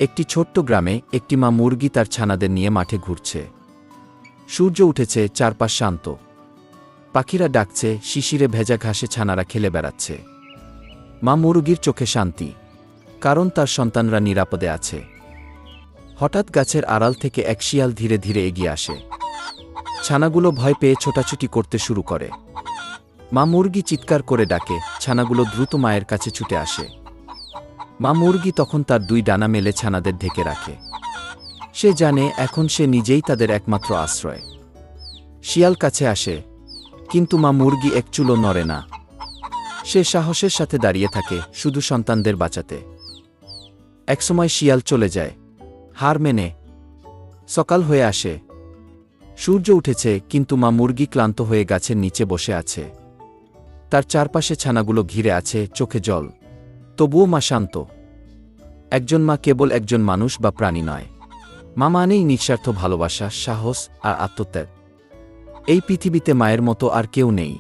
একটি ছোট্ট গ্রামে একটি মা মুরগি তার ছানাদের নিয়ে মাঠে ঘুরছে। সূর্য উঠেছে, চারপাশ শান্ত। পাখিরা ডাকছে, শিশিরে ভেজা ঘাসে ছানারা খেলে বেড়াচ্ছে। মা মুরগির চোখে শান্তি, কারণ তার সন্তানরা নিরাপদে আছে। হঠাৎ গাছের আড়াল থেকে এক শিয়াল ধীরে ধীরে এগিয়ে আসে। ছানাগুলো ভয় পেয়ে ছোটাছুটি করতে শুরু করে। মা মুরগি চিৎকার করে ডাকে, ছানাগুলো দ্রুত মায়ের কাছে ছুটে আসে। মা মুরগি তখন তার দুই ডানা মেলে ছানাদের ঢেকে রাখে। সে জানে এখন সে নিজেই তাদের একমাত্র আশ্রয়। শিয়াল কাছে আসে, কিন্তু মা মুরগি এক চুলও নড়ে না। সে সাহসের সাথে দাঁড়িয়ে থাকে, শুধু সন্তানদের বাঁচাতে। একসময় শিয়াল চলে যায়, হার মেনে। সকাল হয়ে আসে, সূর্য উঠেছে, কিন্তু মা মুরগি ক্লান্ত হয়ে গাছের নিচে বসে আছে। তার চারপাশে ছানাগুলো ঘিরে আছে, চোখে জল। তবুও মা শান্ত। একজন মা কেবল একজন মানুষ বা প্রাণী নয়। মা মানেই নিঃস্বার্থ ভালোবাসা, সাহস আর আত্মত্যাগ। এই পৃথিবীতে মায়ের মতো আর কেউ নেই।